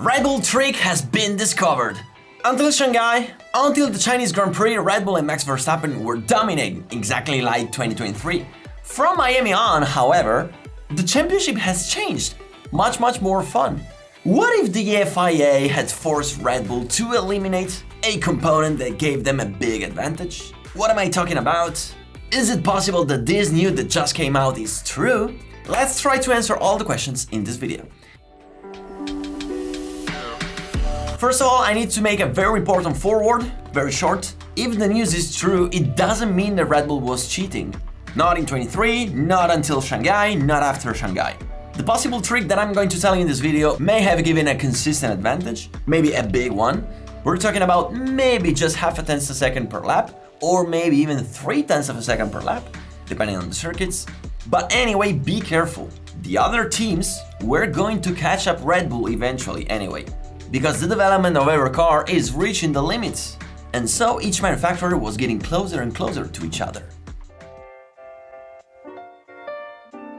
Red Bull trick has been discovered. Until Shanghai, until the Chinese Grand Prix, Red Bull and Max Verstappen were dominating, exactly like 2023. From Miami on, however, the championship has changed. Much more fun. What if the FIA had forced Red Bull to eliminate a component that gave them a big advantage? What am I talking about? Is it possible that this news that just came out is true? Let's try to answer all the questions in this video. First of all, I need to make a very important forward, very short. If the news is true, it doesn't mean that Red Bull was cheating. Not in 23, not until Shanghai, not after Shanghai. The possible trick that I'm going to tell you in this video may have given a consistent advantage, maybe a big one. We're talking about maybe just half a tenth of a second per lap, or maybe even 0.3 of a second per lap, depending on the circuits. But anyway, be careful. The other teams were going to catch up Red Bull eventually anyway, because the development of every car is reaching the limits, and so each manufacturer was getting closer and closer to each other.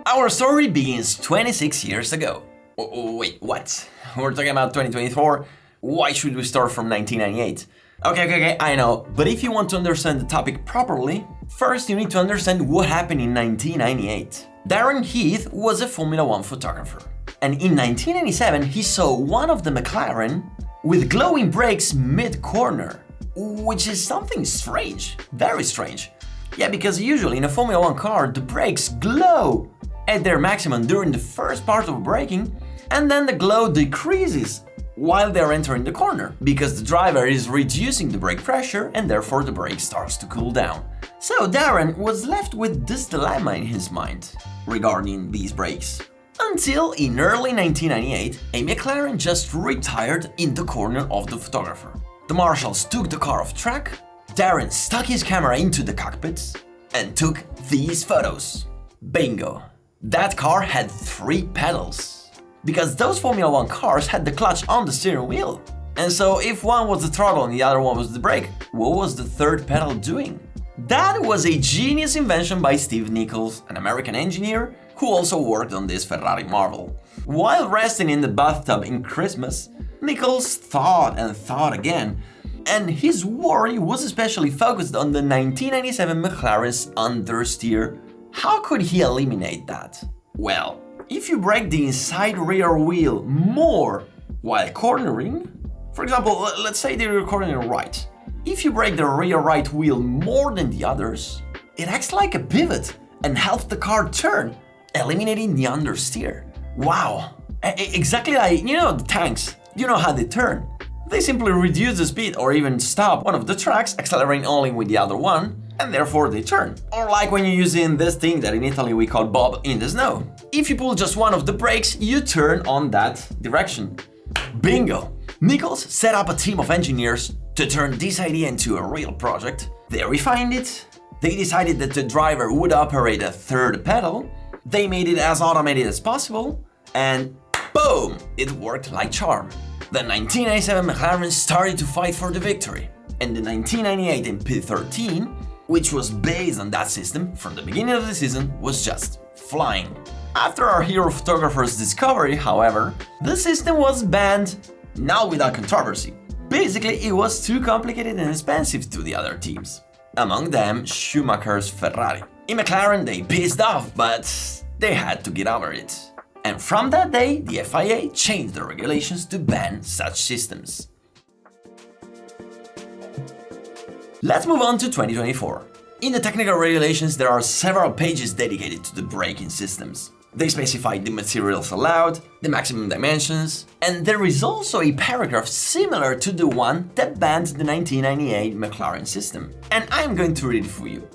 Our story begins 26 years ago. Wait, what? We're talking about 2024? Why should we start from 1998? Okay, I know, but if you want to understand the topic properly, first you need to understand what happened in 1998. Darren Heath was a Formula 1 photographer, and in 1997 he saw one of the Mclaren with glowing brakes mid-corner, which is something strange, very strange. Yeah, because usually in a Formula 1 car the brakes glow at their maximum during the first part of braking, and then the glow decreases while they're entering the corner, because the driver is reducing the brake pressure and therefore the brake starts to cool down. So Darren was left with this dilemma in his mind regarding these brakes. Until in early 1998, a McLaren just retired in the corner of the photographer. The marshals took the car off track, Darren stuck his camera into the cockpits and took these photos. Bingo! That car had 3 pedals. Because those Formula 1 cars had the clutch on the steering wheel. And so if one was the throttle and the other one was the brake, what was the third pedal doing? That was a genius invention by Steve Nichols, an American engineer who also worked on this Ferrari marvel. While resting in the bathtub in Christmas, Nichols thought and thought again, and his worry was especially focused on the 1997 McLaren's understeer. How could he eliminate that? Well, if you brake the inside rear wheel more while cornering, for example, let's say they're cornering right. If you brake the rear right wheel more than the others, it acts like a pivot and helps the car turn, eliminating the understeer. Wow! Exactly like, the tanks. You know how they turn. They simply reduce the speed or even stop one of the tracks, accelerating only with the other one, and therefore they turn. Or like when you're using this thing that in Italy we call bob in the snow. If you pull just one of the brakes, you turn on that direction. Bingo! Nichols set up a team of engineers to turn this idea into a real project. They refined it, they decided that the driver would operate a third pedal, they made it as automated as possible, and boom! It worked like charm. The 1997 McLaren started to fight for the victory, and the 1998 MP13, which was based on that system from the beginning of the season, was just flying. After our hero photographer's discovery, however, the system was banned, not without controversy. Basically, it was too complicated and expensive to the other teams, among them Schumacher's Ferrari. In McLaren, they pissed off, but they had to get over it. And from that day, the FIA changed the regulations to ban such systems. Let's move on to 2024. In the technical regulations, there are several pages dedicated to the braking systems. They specify the materials allowed, the maximum dimensions, and there is also a paragraph similar to the one that banned the 1998 McLaren system. And I'm going to read it for you.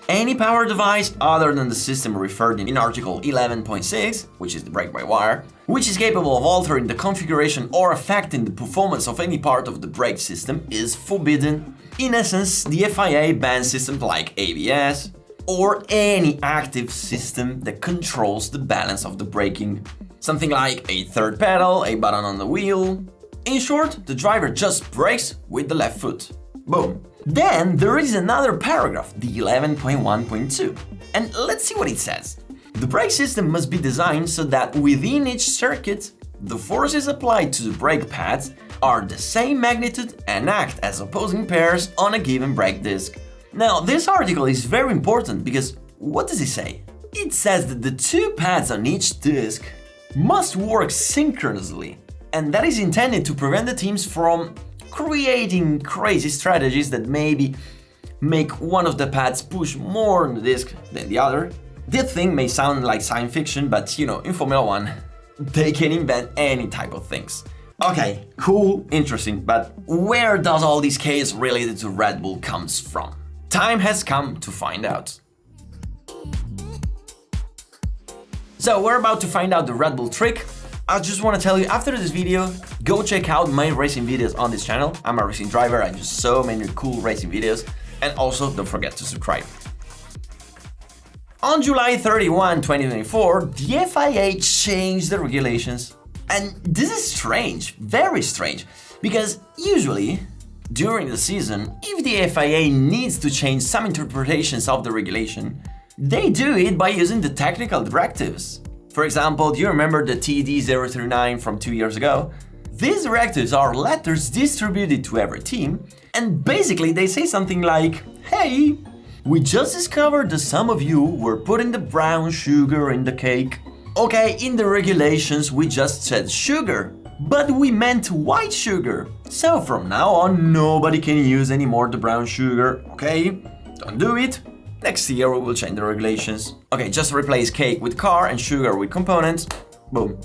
Any power device other than the system referred in Article 11.6, which is the brake-by-wire, which is capable of altering the configuration or affecting the performance of any part of the brake system is forbidden. In essence, the FIA bans systems like ABS or any active system that controls the balance of the braking. Something like a third pedal, a button on the wheel. In short, the driver just brakes with the left foot. Boom. Then there is another paragraph, the 11.1.2, and let's see what it says. The brake system must be designed so that within each circuit, The forces applied to the brake pads are the same magnitude and act as opposing pairs on a given brake disc. Now, this article is very important because what does it say? It says that the two pads on each disc must work synchronously, and that is intended to prevent the teams from creating crazy strategies that maybe make one of the pads push more on the disc than the other. This thing may sound like science fiction, but you know, in Formula 1, they can invent any type of things. Okay, cool, interesting, but where does all this chaos related to Red Bull comes from? Time has come to find out. So we're about to find out the Red Bull trick. I just want to tell you, after this video, go check out my racing videos on this channel. I'm a racing driver, I do so many cool racing videos, and also don't forget to subscribe. On July 31, 2024, the FIA changed the regulations. And this is strange, very strange, because usually, during the season, if the FIA needs to change some interpretations of the regulation, they do it by using the technical directives. For example, do you remember the TD039 from 2 years ago? These directives are letters distributed to every team, and basically they say something like, hey, we just discovered that some of you were putting the brown sugar in the cake. Okay, in the regulations we just said sugar, but we meant white sugar. So from now on nobody can use anymore the brown sugar, okay? Don't do it. Next year we will change the regulations. Okay, just replace cake with car and sugar with components. Boom.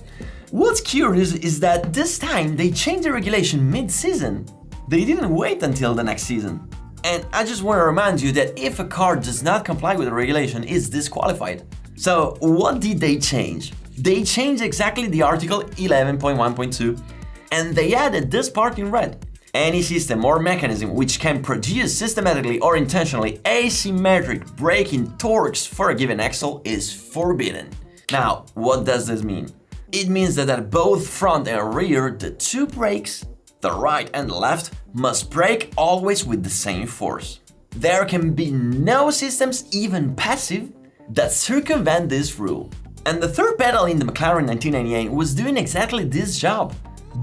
What's curious is that this time they changed the regulation mid-season. They didn't wait until the next season. And I just want to remind you that if a car does not comply with the regulation, it's disqualified. So what did they change? They changed exactly the article 11.1.2 and they added this part in red. Any system or mechanism which can produce systematically or intentionally asymmetric braking torques for a given axle is forbidden. Now, what does this mean? It means that at both front and rear, the two brakes, the right and the left, must brake always with the same force. There can be no systems, even passive, that circumvent this rule. And the third pedal in the McLaren 1998 was doing exactly this job.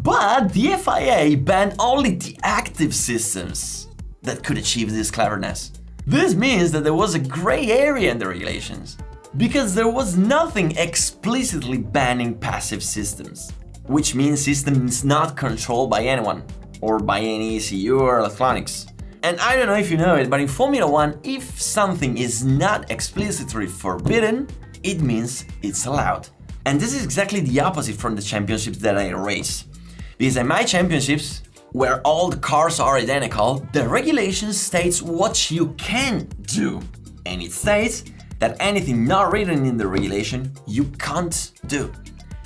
But the FIA banned only the active systems that could achieve this cleverness. This means that there was a gray area in the regulations, because there was nothing explicitly banning passive systems, which means systems not controlled by anyone, or by any ECU or electronics. And I don't know if you know it, but in Formula 1, if something is not explicitly forbidden, it means it's allowed. And this is exactly the opposite from the championships that I race. Because in my championships, where all the cars are identical, the regulation states what you can do. And it states that anything not written in the regulation, you can't do.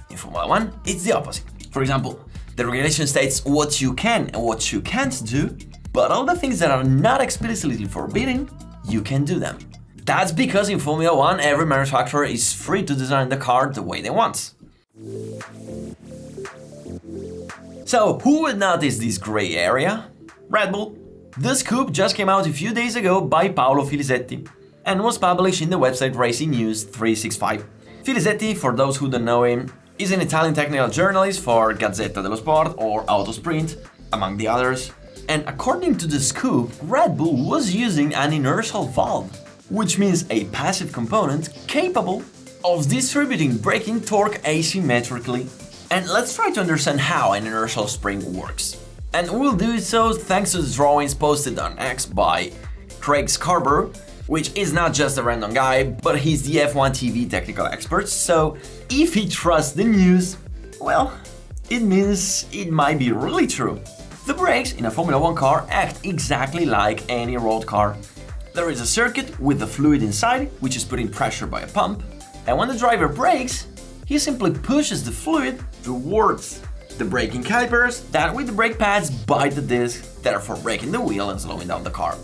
In Formula 1, it's the opposite. For example, the regulation states what you can and what you can't do, but all the things that are not explicitly forbidden, you can do them. That's because in Formula 1, every manufacturer is free to design the car the way they want. So, who would notice this gray area? Red Bull. The scoop just came out a few days ago by Paolo Filisetti and was published in the website Racing News 365. Filisetti, for those who don't know him, is an Italian technical journalist for Gazzetta dello Sport or Autosprint, among the others. And according to the scoop, Red Bull was using an inertial valve, which means a passive component capable of distributing braking torque asymmetrically. And let's try to understand how an inertial spring works. And we'll do so thanks to the drawings posted on X by Craig Scarborough, which is not just a random guy, but he's the F1 TV technical expert, so if he trusts the news, well, it means it might be really true. The brakes in a Formula 1 car act exactly like any road car. There is a circuit with the fluid inside, which is putting pressure by a pump, and when the driver brakes, he simply pushes the fluid towards the braking calipers that with the brake pads bite the disc, therefore braking the wheel and slowing down the car.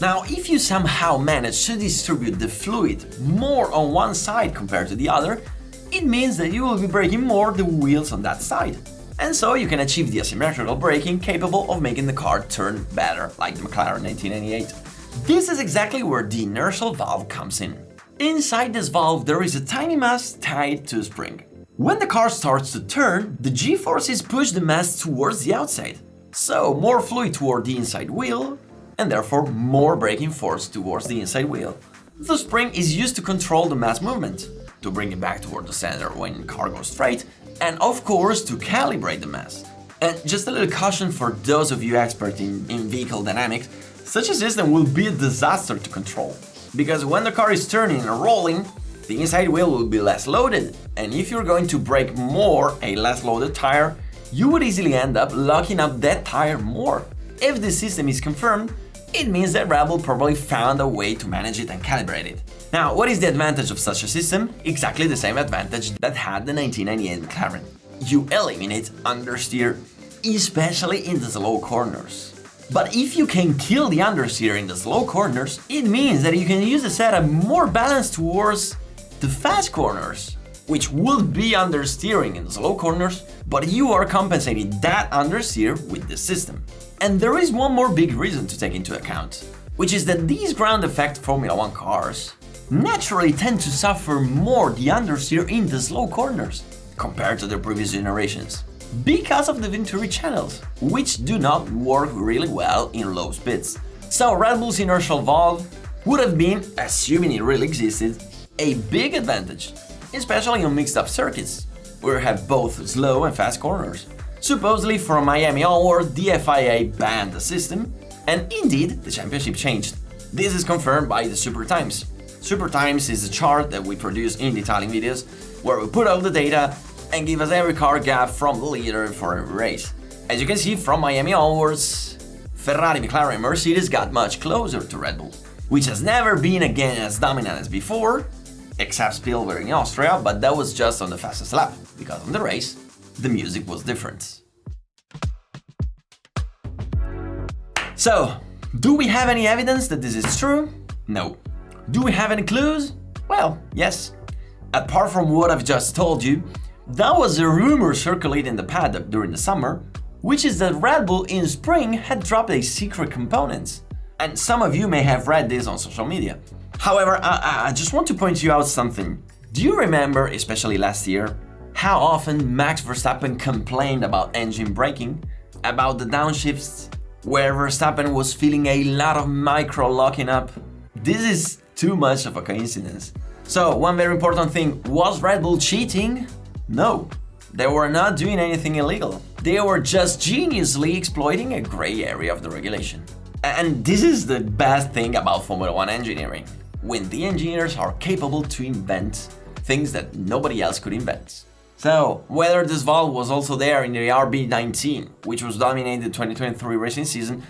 Now, if you somehow manage to distribute the fluid more on one side compared to the other, it means that you will be braking more the wheels on that side. And so you can achieve the asymmetrical braking capable of making the car turn better, like the McLaren 1998. This is exactly where the inertial valve comes in. Inside this valve there is a tiny mass tied to a spring, When the car starts to turn, the G-forces push the mass towards the outside. So more fluid toward the inside wheel, and therefore more braking force towards the inside wheel. The spring is used to control the mass movement, to bring it back toward the center when the car goes straight, and of course to calibrate the mass. And just a little caution for those of you experts in vehicle dynamics, such a system will be a disaster to control. Because when the car is turning and rolling, the inside wheel will be less loaded, and if you're going to brake more a less loaded tire, you would easily end up locking up that tire more. If this system is confirmed, it means that Red Bull probably found a way to manage it and calibrate it. Now, what is the advantage of such a system? Exactly the same advantage that had the 1998 McLaren. You eliminate understeer, especially in the slow corners. But if you can kill the understeer in the slow corners, it means that you can use the setup more balanced towards the fast corners, which would be understeering in the slow corners, but you are compensating that understeer with the system. And there is one more big reason to take into account, which is that these ground effect Formula 1 cars naturally tend to suffer more the understeer in the slow corners compared to their previous generations, because of the Venturi channels, which do not work really well in low speeds. So Red Bull's inertial valve would have been, assuming it really existed, a big advantage, especially on mixed-up circuits, where you have both slow and fast corners. Supposedly from Miami onward, the FIA banned the system, and indeed the championship changed. This is confirmed by the Super Times. Super Times is a chart that we produce in the Italian videos, where we put all the data and give us every car gap from the leader for every race. As you can see, from Miami onwards, Ferrari, Mclaren and Mercedes got much closer to Red Bull, which has never been again as dominant as before, except Spielberg in Austria, but that was just on the fastest lap, because on the race, the music was different. So, do we have any evidence that this is true? No. Do we have any clues? Well, yes. Apart from what I've just told you, that was a rumor circulating the paddock during the summer, which is that Red Bull in spring had dropped a secret component. And some of you may have read this on social media. However, I just want to point you out something. Do you remember, especially last year, how often Max Verstappen complained about engine braking, about the downshifts, where Verstappen was feeling a lot of micro locking up? This is too much of a coincidence. So, one very important thing, was Red Bull cheating? No, they were not doing anything illegal. They were just geniusly exploiting a gray area of the regulation. And this is the best thing about Formula 1 engineering, when the engineers are capable to invent things that nobody else could invent. So, whether this valve was also there in the RB19, which was dominating the 2023 racing season,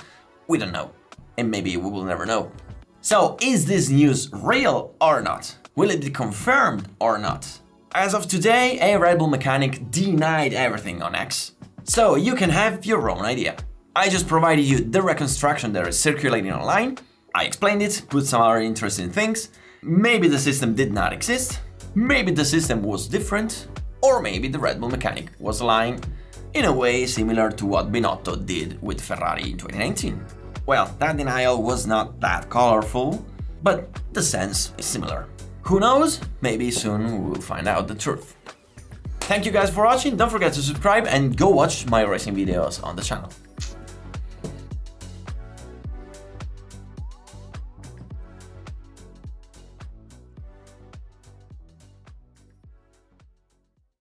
we don't know. And maybe we will never know. So, is this news real or not? Will it be confirmed or not? As of today, a Red Bull mechanic denied everything on X. So, you can have your own idea. I just provided you the reconstruction that is circulating online. I explained it, put some other interesting things. Maybe the system did not exist. Maybe the system was different. Or maybe the Red Bull mechanic was lying in a way similar to what Binotto did with Ferrari in 2019. Well, that denial was not that colorful, but the sense is similar. Who knows? Maybe soon we will find out the truth. Thank you guys for watching, don't forget to subscribe and go watch my racing videos on the channel.